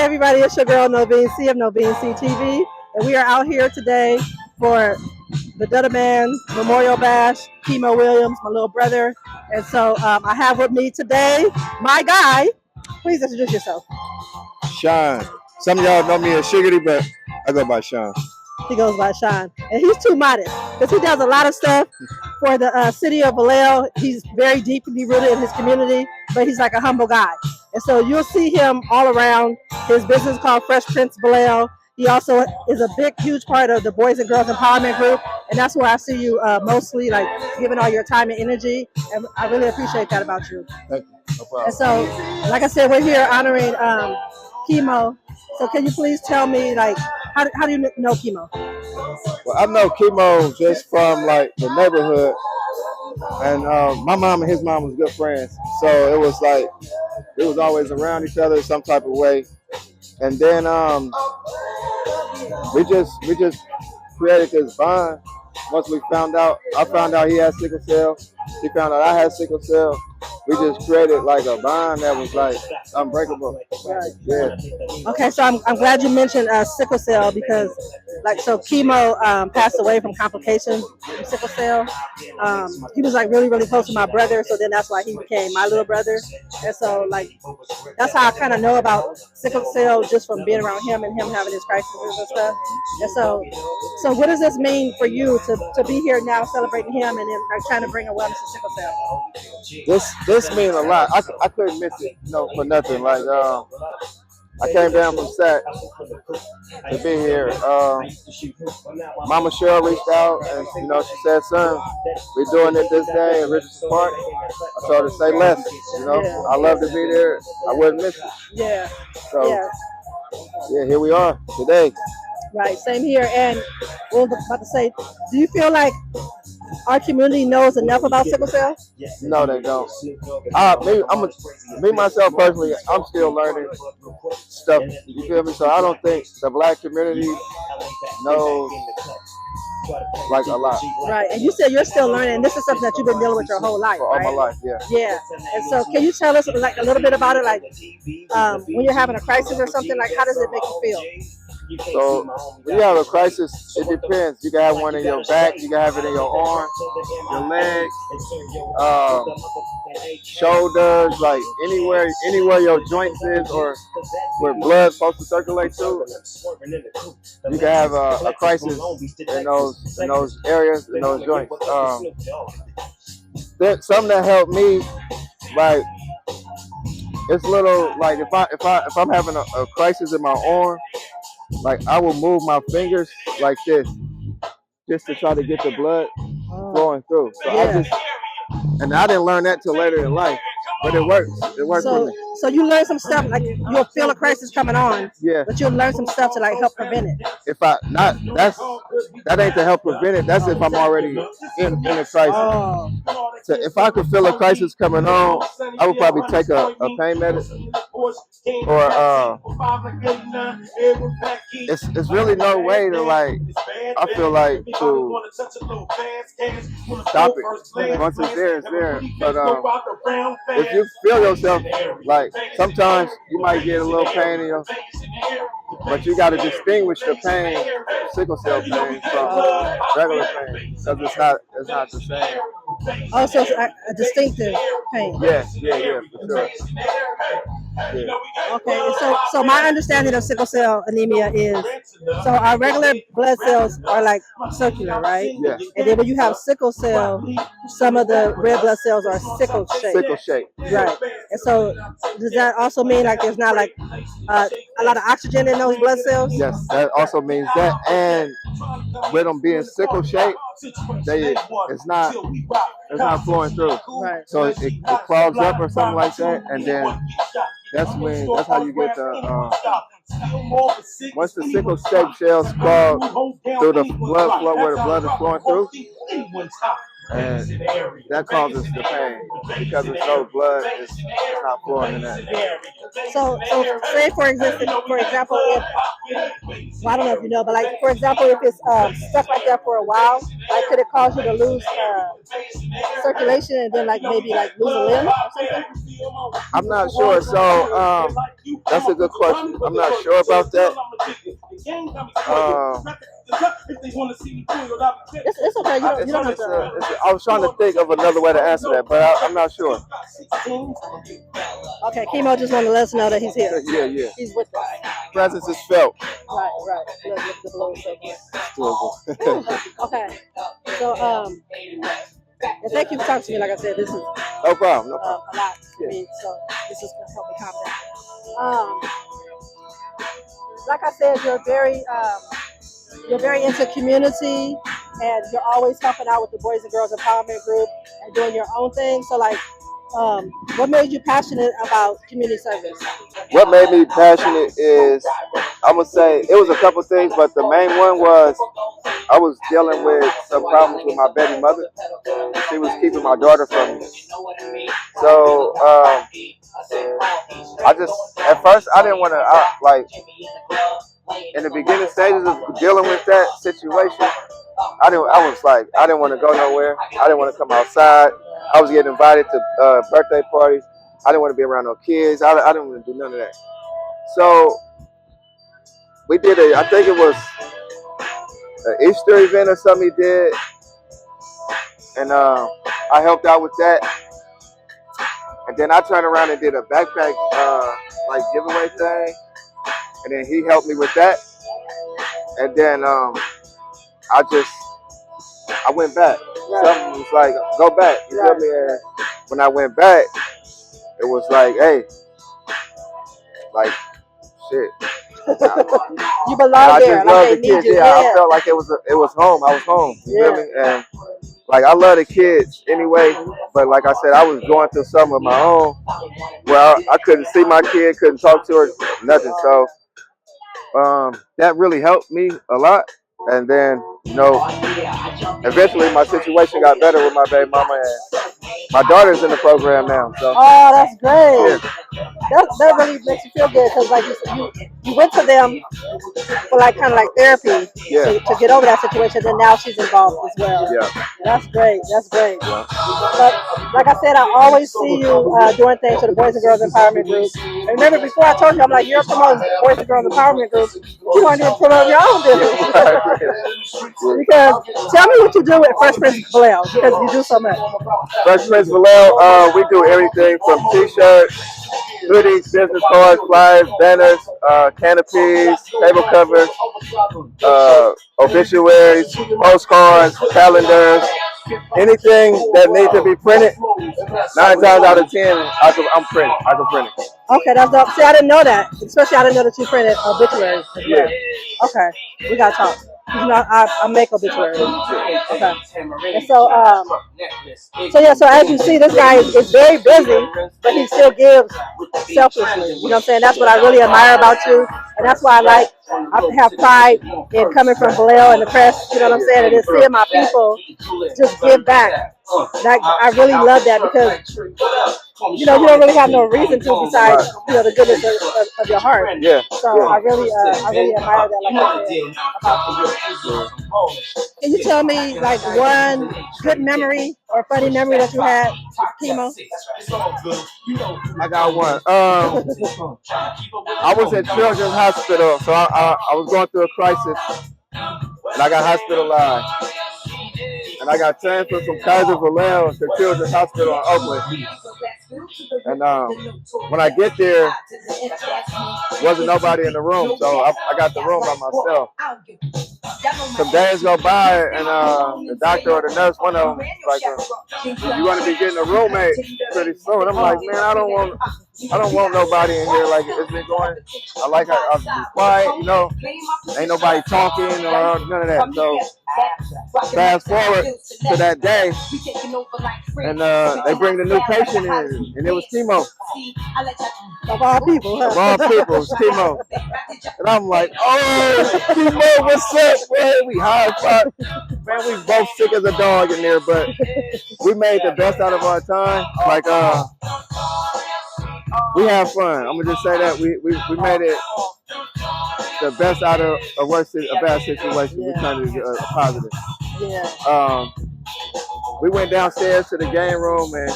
everybody, it's your girl Novene C of Novene C TV, and we are out here today for the Duddaman Memorial Bash. Kimo Williams, my little brother, and so I have with me today my guy. Please introduce yourself. Shawn. Some of y'all know me as Shigady, but I go by Shawn. He goes by Shawn, and he's too modest because he does a lot of stuff for the city of Vallejo. He's very deeply rooted in his community, but he's like a humble guy. And so you'll see him all around. His business is called Fresh Prints Vallejo. He also is a big, huge part of the Boys and Girls Empowerment Group, and that's where I see you mostly, like giving all your time and energy. And I really appreciate that about you. Thank you. No problem. And so, like I said, we're here honoring Kimo. So can you please tell me, like, how do you know Kimo? Well, I know Kimo just from like the neighborhood, and my mom and his mom was good friends. So it was like it was always around each other some type of way. And then we just created this bond. Once we found out, I found out he had sickle cell. He found out I had sickle cell. We just created like a bond that was like unbreakable. Right. Yeah. Okay, so I'm glad you mentioned sickle cell because, like, so Kimo passed away from complications from sickle cell. He was like really, really close to my brother, so then that's why he became my little brother. And so, like, that's how I kind of know about sickle cell just from being around him and him having his crises and stuff. And so what does this mean for you to be here now celebrating him and then like trying to bring awareness to sickle cell? This means a lot. I couldn't miss it, for nothing. Like I came down from SAC to be here. Mama Cheryl reached out and she said, "Son, we're doing it this day in Richardson Park." I told her to say less. I love to be there. I wouldn't miss it. Yeah. So yeah, here we are today. Right, same here. And we were about to say, do you feel like our community knows enough about sickle cell? No, they don't. Me myself personally, I'm still learning stuff. You feel me? So I don't think the Black community knows like a lot. Right, and you said you're still learning. And this is something that you've been dealing with your whole life, for all right? my life, yeah. Yeah, and so can you tell us like a little bit about it? Like when you're having a crisis or something, like how does it make you feel? So when you have a crisis, it depends. You can have one in your back, you can have it in your arm, your legs, shoulders, like anywhere your joints is or where blood's supposed to circulate to. You can have a crisis in those areas, in those joints. Something that helped me, like it's little like if I'm having a crisis in my arm. Like I will move my fingers like this, just to try to get the blood flowing through. So I didn't learn that till later in life, but it works. It works for me. So you learn some stuff, like you'll feel a crisis coming on, but you'll learn some stuff to like help prevent it. That ain't to help prevent it. That's if I'm already in a crisis. So if I could feel a crisis coming on, I would probably take a pain medicine, or it's really no way to like. I feel like to stop it. Once it's there, it's there. But if you feel yourself, like sometimes you might get a little pain in your, but you got to distinguish the pain, sickle cell pain, from regular pain, because it's not the same. Also, it's a distinctive pain. Yeah, for sure. Yeah. Okay, so my understanding of sickle cell anemia is, so our regular blood cells are like circular, right? Yeah. And then when you have sickle cell, some of the red blood cells are sickle shaped. Sickle shape. Right. And so does that also mean like there's not like a lot of oxygen in those blood cells? Yes, that also means that. And with them being sickle shaped, it's not flowing through. Right. So it clogs up or something like that, and then that's how you get the once the sickle shaped cells clog through the blood flow where the blood is flowing through, and that causes the pain because there's no blood is not flowing in that. So say for example, if well, I don't know if you know, but like for example, if it's stuck like that for a while, like could it cause you to lose circulation and then like maybe like lose a limb or something? I'm not sure. So that's a good question. I'm not sure about that. It's okay. You don't have to. I was trying to think of another way to answer that, but I'm not sure. Okay, Kimo just wanted to let us know that he's here. Yeah. He's with us. Presence is felt. Right. Look, the blow so okay. So and thank you for talking to me. Like I said, this is no problem. a lot for me. So this is gonna help me calm down. Like I said, you're very into community, and you're always helping out with the Boys and Girls Empowerment Group and doing your own thing. So, like, what made you passionate about community service? What made me passionate is, I'm going to say, it was a couple things, but the main one was I was dealing with some problems with my baby mother. She was keeping my daughter from me. So, at first, I didn't want to, in the beginning stages of dealing with that situation, I didn't want to go nowhere. I didn't want to come outside. I was getting invited to birthday parties. I didn't want to be around no kids. I didn't want to do none of that. So we did I think it was an Easter event or something he did. And I helped out with that. And then I turned around and did a backpack giveaway thing. And then he helped me with that. And then I went back. Right. Something was like, go back. You feel me? And when I went back, it was like, hey, like, shit. You belong there. I just love the kids. Yeah, I felt like it was home. I was home. You feel me? And like, I love the kids anyway. But like I said, I was going through some of my own where I couldn't see my kid, couldn't talk to her, nothing. So that really helped me a lot. And then, eventually my situation got better with my baby mama, and my daughter's in the program now. So. Oh, that's great. Yeah. That really makes you feel good because, like you went to them for like kind of like therapy to get over that situation. Then now she's involved as well. Yeah. That's great. Yeah. But like I said, I always see you doing things for the Boys and Girls Empowerment Group. And remember, before I told you, I'm like, you're promoting Boys and Girls Empowerment Group. You want to promote your own business. Because tell me what you do with Fresh Prints Vallejo, because you do so much. Fresh Prints Vallejo, we do everything from t-shirts, hoodies, business cards, flyers, banners, canopies, table covers, obituaries, postcards, calendars, anything that needs to be printed. 9 times out of 10, I can print it. Okay, that's dope. See, I didn't know that. Especially, I didn't know that you printed obituaries as well. Okay, we gotta talk. I make obituaries. Okay. And so as you see, this guy is very busy, but he still gives selflessly. You know what I'm saying? That's what I really admire about you, and that's why I have pride in coming from Vallejo and the press. You know what I'm saying? And then seeing my people just give back. Like, I really love that because you don't really have no reason to besides the goodness of your heart. Yeah. So I really admire that. Like I said, about you. Can you tell me like one good memory or funny memory that you had with Kimo? I got one. I was at Children's Hospital, so I was going through a crisis, and I got hospitalized. And I got transferred from Kaiser Vallejo to Children's Hospital in Oakland. And when I get there, wasn't nobody in the room, so I got the room by myself. Some days go by, and the doctor or the nurse, one of them, was like, "You're going to be getting a roommate pretty soon." I'm like, "Man, I don't want nobody in here. Like, it's been going. I'll be quiet, Ain't nobody talking or none of that." So fast forward to that day, and they bring the new patient in, and it was Kimo. Of all people, huh? Of all people, it was Kimo. And I'm like, "Oh, Kimo, what's up, man?" We high five. Man, we both sick as a dog in there, but we made the best out of our time. Like, we have fun. I'm gonna just say that we made it the best out of a bad situation. We turned it a positive. Yeah. We went downstairs to the game room and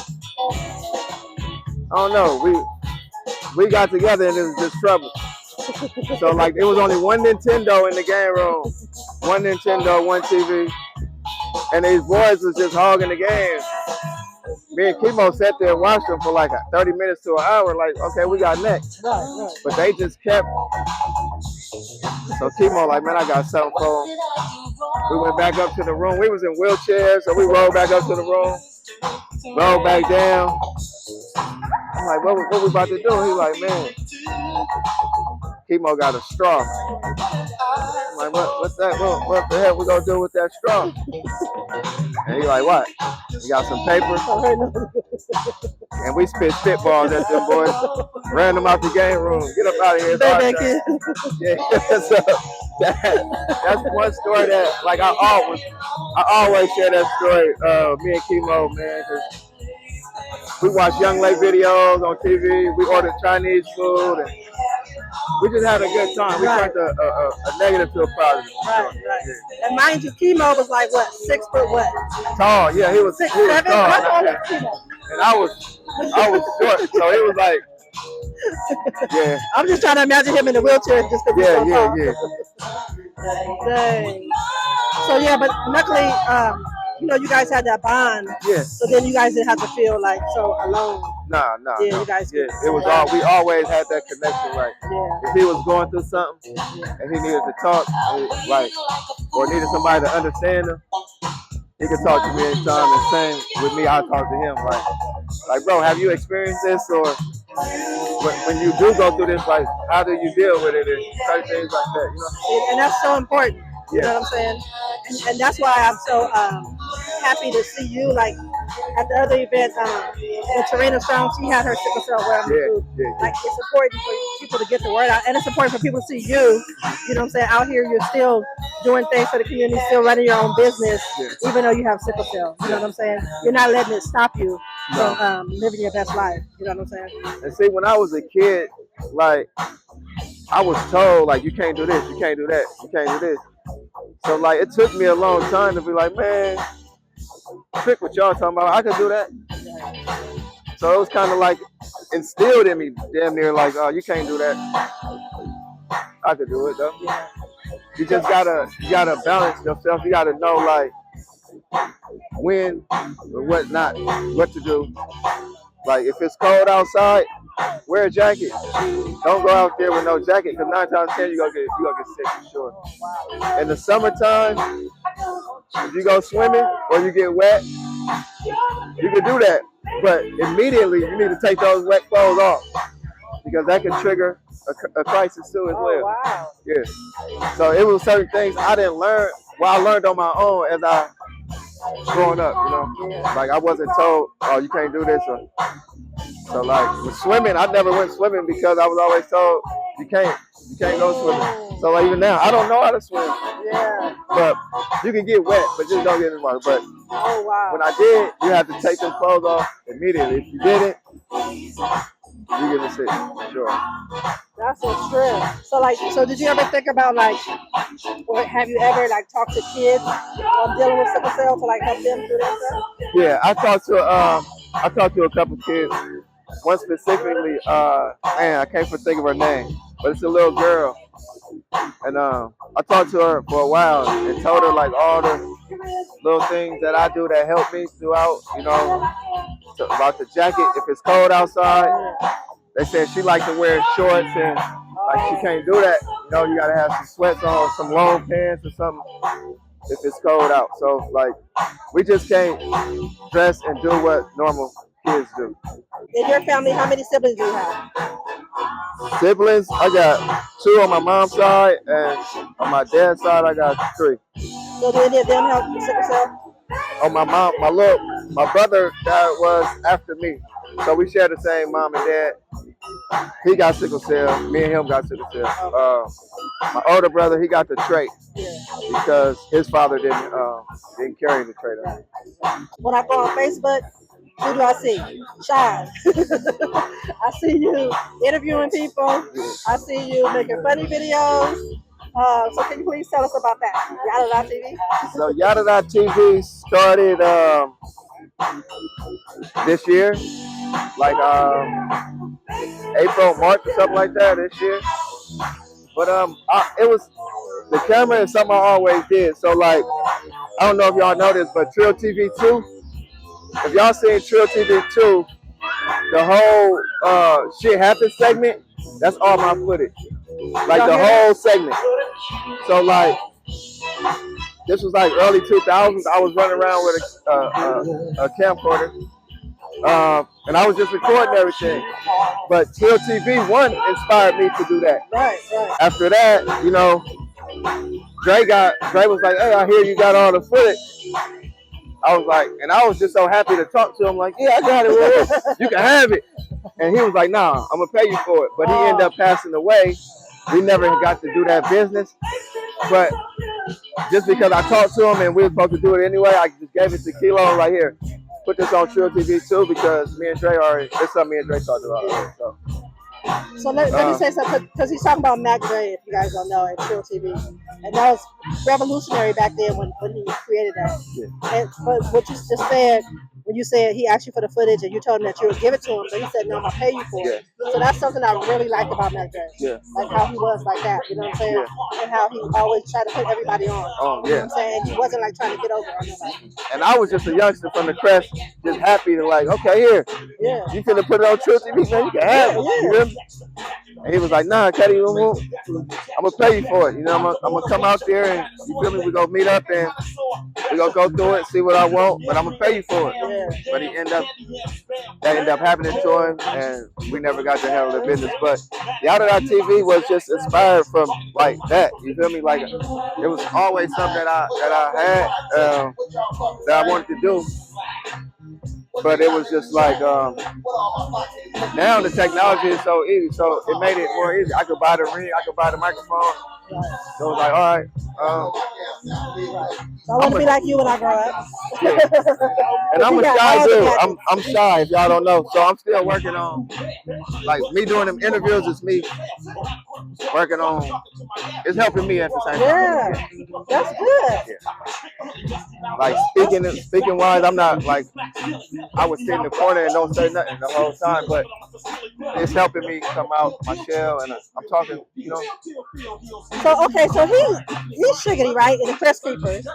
I don't know, we got together and it was just trouble. So like it was only one Nintendo in the game room, one Nintendo, one TV, and these boys was just hogging the game. Me and Kimo sat there and watched them for like 30 minutes to an hour, like, okay, we got next. Right. But they just kept. So Kimo like, man, I got something for him. We went back up to the room. We was in wheelchairs, so we rolled back up to the room, rolled back down. I'm like, what we about to do? He like, man, Kimo got a straw. I'm like, what's that? What the hell we gonna do with that straw? And he like, what? We got some paper. And we spitballs at them boys. Ran them out the game room. Get up out of here. Yeah, so that's one story that, like, I always share that story. Me and Kimo, man, because we watch Young Lake videos on TV. We ordered Chinese food, and we just had a good time. We turned a negative to a positive. Right. Yeah. And mind you, Kimo was like what, 6 foot what? Tall, yeah, he was 6'7". tall. And I was short, so it was like, yeah. I'm just trying to imagine him in the wheelchair just because he's so tall. Dang. So yeah, but luckily, you guys had that bond. Yeah. So then you guys didn't have to feel like so alone. Nah. Yeah, you guys. Yeah, it was all. We always had that connection. Like, yeah. If he was going through something and he needed to talk, or needed somebody to understand him, he could talk to me anytime. And same with me, I talk to him. Like, bro, have you experienced this? Or when you do go through this, like, how do you deal with it and certain things like that? You know? And that's so important. You know what I'm saying? And that's why I'm so happy to see you. Like at the other event, when Tarina Shawn, she had her sickle cell awareness group. Like it's important for people to get the word out, and it's important for people to see you. You know what I'm saying? Out here, you're still doing things for the community, still running your own business, even though you have sickle cell. You know what I'm saying? You're not letting it stop you from living your best life. You know what I'm saying? And see, when I was a kid, like I was told, like, you can't do this, you can't do that, you can't do this. So like it took me a long time to be like, man, trick what y'all talking about. I could do that. So it was kind of like instilled in me, damn near like, oh, you can't do that. I could do it though. You just gotta balance yourself. You gotta know like when or what not, what to do. Like if it's cold outside, wear a jacket. Don't go out there with no jacket because 9 times 10 you gonna get sick for sure. In the summertime, if you go swimming or you get wet, you can do that. But immediately you need to take those wet clothes off because that can trigger a crisis too as well. Wow. Yeah. So it was certain things I didn't learn. Well, I learned on my own as I growing up. You know, like I wasn't told, oh, you can't do this. So like with swimming, I never went swimming because I was always told you can't go swimming. So like even now, I don't know how to swim. Yeah. But you can get wet, but just don't get in the water. But when I did, you have to take them clothes off immediately. If you didn't, you get sick for sure. That's so true. So did you ever think about like, or have you ever like talked to kids dealing with sickle cell to like help them do that stuff? Yeah, I talked to a couple kids. One specifically, man, I can't think of her name, but it's a little girl. And I talked to her for a while and told her like all the little things that I do that help me throughout, you know, about the jacket. If it's cold outside, they said she likes to wear shorts and like she can't do that. You know, you gotta have some sweats on, some long pants or something if it's cold out. So like we just can't dress and do what normal kids do. In your family, how many siblings do you have? Siblings, I got 2 on my mom's side, and on my dad's side, I got 3. So do any of them have sickle cell? On my mom, my brother that was after me, so we share the same mom and dad. he got sickle cell. Me and him got sickle cell. My older brother, he got the trait because his father didn't carry the trait. When I go on Facebook, who do I see? Shawn. I see you interviewing people. I see you making funny videos. So can you please tell us about that? Yada TV? So Yada TV started this year, like April, March, or something like that this year. But it was, the camera is something I always did. So like, I don't know if y'all know this, but Treal TV 2, if y'all seen Treal TV 2, the whole shit happens segment, that's all my footage. Like the whole segment. So like, this was like early 2000s. I was running around with a camcorder. And I was just recording everything. But Treal TV 1 inspired me to do that. Right. After that, you know, Dre was like, hey, I hear you got all the footage. I was like, and I was just so happy to talk to him, like, yeah, I got it, you can have it. And he was like, nah, I'm gonna pay you for it. But he ended up passing away. We never got to do that business. But just because I talked to him and we were supposed to do it anyway, I just gave it to Kilo right here. Put this on Treal TV 2 because me and Dre it's something me and Dre talked about. So let me say something, because he's talking about Mac Dre, if you guys don't know, at Treal TV. And that was revolutionary back then when he created that. Yeah. But what you just said, when you said he asked you for the footage and you told him that you would give it to him, but he said, no, I'm going to pay you for it. So that's something I really like about Mac Dre. Yeah. Like how he was like that, you know what I'm saying? Yeah. And how he always tried to put everybody on. Oh, yeah. You know what I'm saying? He wasn't like trying to get over on nobody. And I was just a youngster from the crest, just happy to like, okay, here. Yeah. You finna put it on Treal TV, man, you can have it. You hear me? And he was like, nah, Cuddy, I'm gonna pay you for it. You know, I'm gonna come out there and, you feel me, we gonna meet up and we gonna go through it, see what I want, but I'm gonna pay you for it. Yeah. But that ended up happening to him, and we never got to handle the business. But Yada TV was just inspired from like that. You feel me? Like it was always something that I had that I wanted to do. But it was just like now the technology is so easy, so it made it more easy. I could buy the ring, I could buy the microphone. So it was like, all right. So I want to be like you when I grow up. Yeah. And I'm a shy dude. I'm shy, if y'all don't know. So I'm still working on, like me doing them interviews is me working on, it's helping me at the same time. Yeah, that's good. Yeah. Like speaking wise, I'm not like, I would sit in the corner and don't say nothing the whole time, but it's helping me come out my shell, and I'm talking, you know. So okay, so he's Shigady, right? In the Press Creepers.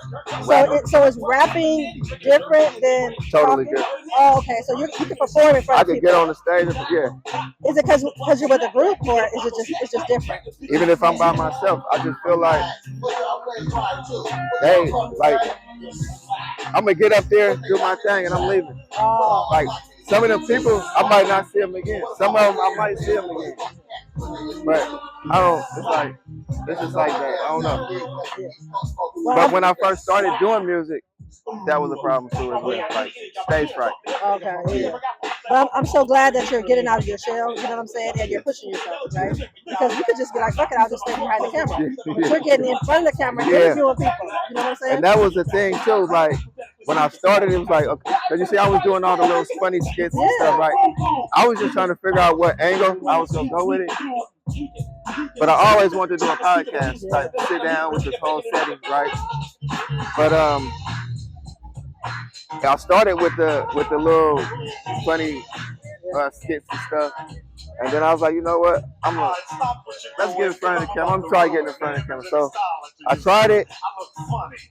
So is rapping different than totally talking? different. Oh, okay. So you can perform in front of people. I could get on the stage, yeah. Is it because you're with a group, or is it it's just different? Even if I'm by myself, I just feel like, hey, like I'm gonna get up there, do my thing, and I'm leaving. Oh. Like some of them people, I might not see them again. Some of them, I might see them again. But I don't. It's just like that. I don't know. But when I first started doing music, that was a problem too, as well. Like stage fright. Okay. Yeah. But I'm so glad that you're getting out of your shell. You know what I'm saying? And you're pushing yourself, right? Because you could just be like, fuck it, I'll just stay behind the camera. But you're getting in front of the camera, interviewing people. You know what I'm saying? And that was the thing too. Like when I started, it was like, okay, cause you see, I was doing all the little funny skits and stuff, right? I was just trying to figure out what angle I was gonna go with it. But I always wanted to do a podcast, type sit down with this whole setting, right? But I started with the little funny skits and stuff, and then I was like, you know what? Let's get in front of the camera. I'm gonna try getting in front of the camera. So I tried it,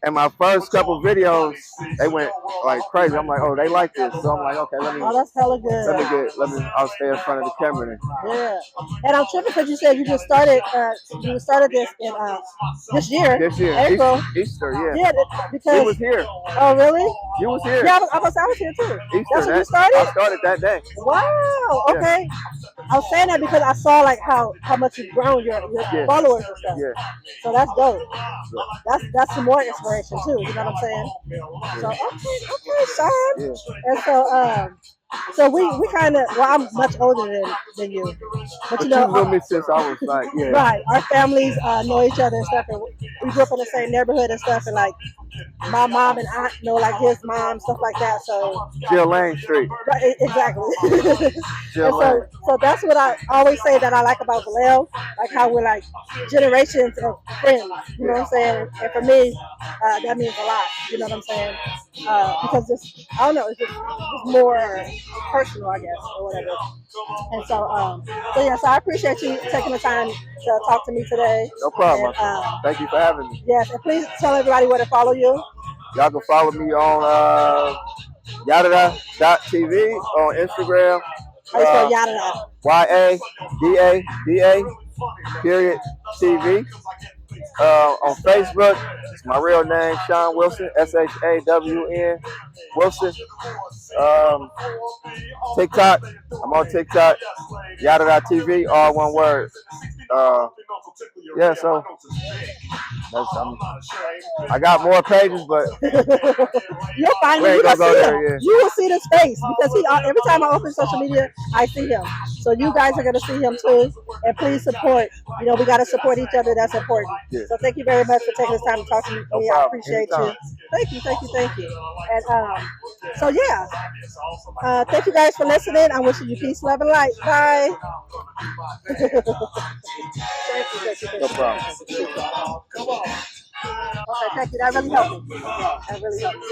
and my first couple videos, they went like crazy. I'm like, oh, they like this. So I'm like, okay, that's hella good. I'll stay in front of the camera then. Yeah, and I'm tripping because you said you just started. You started this in this year. April. Easter, yeah. Yeah, because you was here. Oh, really? You was here. Yeah, I was here too. Easter, that's when you started? I started that day. Wow. Okay. Yeah. I was saying that because I saw like how much you've grown your followers and stuff. Yeah. So that's dope. Yeah. That's some more inspiration too. You know what I'm saying? Yeah. So okay, Shawn. Yeah. And so So we kind of, well, I'm much older than you, but you But know, you knew me since I was like, yeah. right? Our families know each other and stuff, and we grew up in the same neighborhood and stuff, and like my mom and aunt know like his mom, stuff like that. So Jill Lane Street. right, exactly. And Jill Lane. so that's what I always say that I like about Vallejo, like how we're like generations of friends. You know what I'm saying? And for me, that means a lot. You know what I'm saying? Because it's, I don't know, it's more personal, I guess, or whatever. And so yeah, so I appreciate you taking the time to talk to me today. No problem. And, thank you for having me. yes, and please tell everybody where to follow you. Y'all can follow me on Yadada.tv on Instagram. How you spell Yadada? YADADA period TV. On Facebook, it's my real name, Shawn Wilson, SHAWN Wilson. TikTok, I'm on TikTok, Yada.tv, all one word. Yeah, so I got more pages, but you'll find him. You will see him. Yeah. You will see his face because he every time I open social media, I see him. So you guys are gonna see him too. And please support. You know, we gotta support each other. That's important. Yeah. So thank you very much for taking this time to talk to me. No I appreciate you. Thank you. And so yeah. Thank you guys for listening. I'm wishing you peace, love, and light. Bye. Thank you. No problem. Okay, thank you. That really helped me. That really helped me.